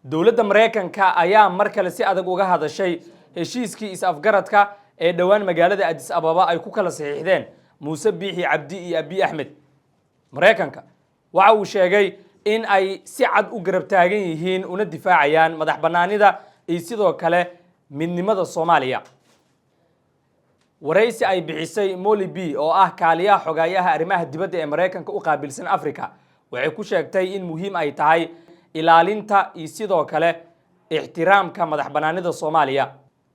dowladda Mareykanka ayaa mar kale si adag uga hadashay heshiiskii is-afgaradka ee dhawaan magaalada Addis Ababa ay ku kala saxiixdeen Muuse Biixi Cabdi iyo Abiy Ahmed. Mareykanka waxa uu sheegay in ay si cad u garab taagan yihiin una difaacayaan madax bannaanida iyo sidoo kale midnimada Soomaaliya. waraysi ay bixisay Molly B oo ah kaaliyaha xogayaha arrimaha dibadda ee Mareykanka u qaabilsan Afrika waxay ku sheegtay in muhiim ay tahay ilaalinta iyo sidoo kale ixtiraamka madax bannaanida Soomaaliya.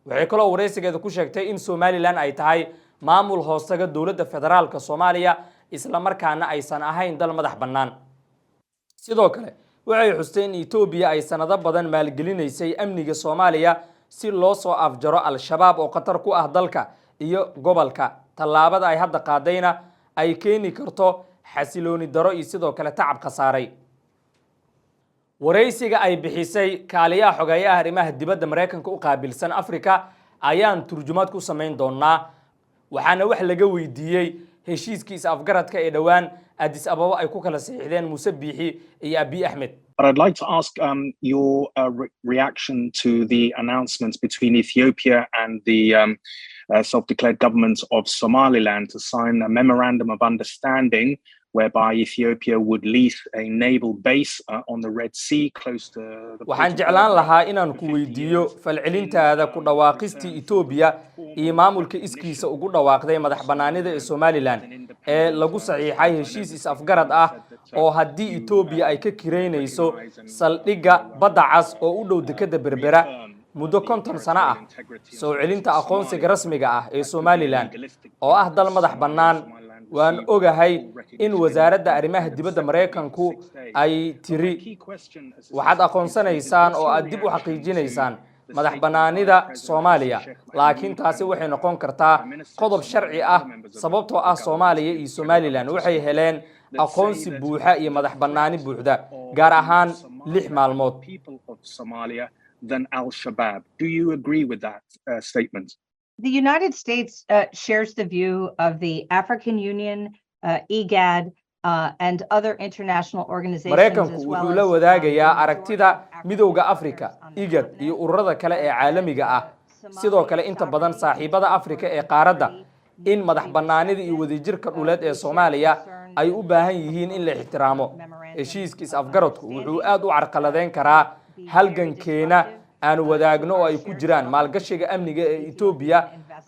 waxay kaloo waraysigeeda ku sheegtay in Somaliland ay tahay maamul hoostaga dowladda federaalka Soomaaliya isla markaana aysan ahayn dal madax bannaan. sidoo kale waxay xustay in Ethiopia ay sanado badan maalgelinaysay amniga Soomaaliya si loo soo afjaro al-shabaab oo khatar ku ah dalka iyo gobolka. tallaabada ay hadda qaadayna ay keeni karto xasilooni daro iyo sidoo kale tacab khasaaray. waraysiga ay bixisay kaaliyaha xogayaha arrimaha dibadda Mareykanka u qaabilsan Afrika ayaan turjumaad ku sameyn doonaa. waxaana wax laga weydiiyay heshiiskii is-afgaradka ee dhawaan Addis Ababa ay ku kala saxiixdeen Muuse Biixi iyo Abiy Ahmed. But I'd like to ask your reaction to the announcements between Ethiopia and the self-declared government of Somaliland to sign a memorandum of understanding whereby Ethiopia would lease a naval base on the Red Sea close to the... waxaan jeclaan lahaa inaan ku weydiiyo falcelintaada ku dhawaaqistii Ethiopia iyo maamulka iskiisa ugu dhawaaqday madax bannaanida ee Somaliland ee lagu saxiixay heshiis is-afgarad ah oo haddii Ethiopia ay ka kireynayso saldhigga badda cas oo u dhow dekedda Berbera muddo 50 sano ah soo celinta aqoonsiga rasmiga ah ee Somaliland oo ah dal madax bannaan. waan ogahay in wasaaradda arrimaha dibadda Mareykanku ay tiri waxaad aqoonsanaysaan oo aad dib u xaqiijinaysaan madax bannaanida Soomaaliya, laakiin taasi waxay noqon kartaa qodob sharci ah sababtoo ah Soomaaliya iyo Somaliland waxay heleen aqoonsi buuxa iyo madax bannaani buuxda gaar ahaan 6 maalmood. Than al-Shabaab. Do you agree with that statement? The United States shares the view of the African Union, IGAD, and other international organizations. Mareykanku wuxuu la wadaagayaa aragtida midowga Afrika, IGAD iyo ururada kale ee caalamiga ah. sidoo kale inta badan saaxiibada Afrika ee qaaradda in madax bannaanida iyo wadajirka dhuleed ee Soomaaliya ay u baahan yihiin in la ixtiraamo. heshiiska is-afgaradku wuxuu aad u carqaladeyn karaa halgankeena aan wadaagno oo ay ku jiraan maalgashiga amniga ee Ethiopia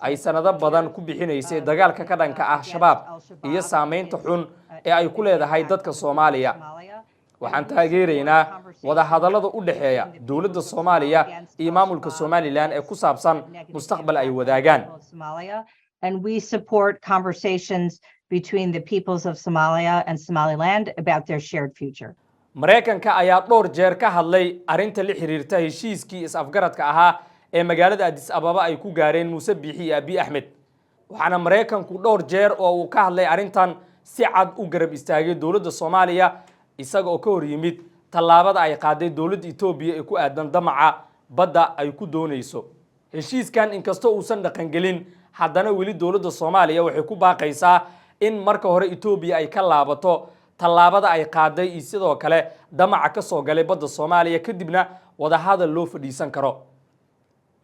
ay sanado badan ku bixinaysay dagaalka ka dhanka ah shabaab iyo saameynta xun ee ay ku leedahay dadka Soomaaliya. waxaan taageeraynaa wada hadallada u dhaxeeya dowladda Soomaaliya iyo maamulka Somaliland ee ku saabsan mustaqbal ay wadaagaan. And we support conversations between the peoples of Somalia and Somaliland about their shared future. Mareykanka ayaa dhowr jeer ka hadlay arinta la xiriirta heshiiskii is-afgaradka ahaa ee magaalada Addis Ababa ay ku gaareen Muuse Biixi iyo Abiy Ahmed. waxaana Mareykanku dhowr jeer oo uu ka hadlay arintan si cad u garab istaagay dowladda Soomaaliya isaga oo ka hor yimid tallaabada ay qaaday dowladda Ethiopia ee ku aadan damaca badda ay ku doonayso. heshiiskan inkastoo uusan dhaqan gelin haddana weli dowladda Soomaaliya waxay ku baaqaysaa in marka hore Ethiopia ay ka laabato tallaabada ay qaaday iyo sidoo kale damaca ka soo galay badda Soomaaliya kadibna wada hadal loo fadhiisan karo.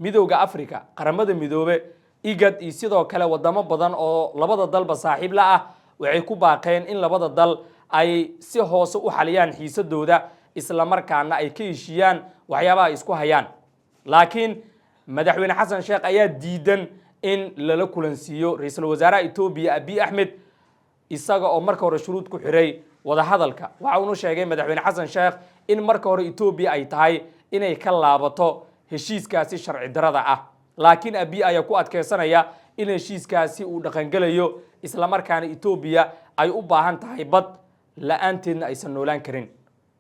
midowga Afrika, qaramada midoobe, IGAD iyo sidoo kale wadamo badan oo labada dalba saaxiib la ah waxay ku baaqeen in labada dal ay si hoose u xaliyaan xiisadooda isla markaana ay ka heshiyaan waxyaabaha ay isku hayaan. laakiin madaxweyne Xasan Sheekh ayaa diidan in lala kulansiiyo ra'iisul wasaaraha Ethiopia Abiy Ahmed isaga oo marka hore shuruud ku xiray wada hadalka. waxa uu sheegay madaxweyne Xasan Sheekh in marka hore Ethiopia ay tahay inay ka laabato heshiiskaasi sharci darada ah, laakiin Abiy ayaa ku adkeysanaya in heshiiskaasi uu dhaqan galayo isla markaana Ethiopia ay u baahan tahay bad la'aanteedna aysan noolaan karin.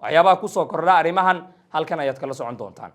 waxyaabaha ku soo kordha arrimahan halkan ayaad kala socon doontaan.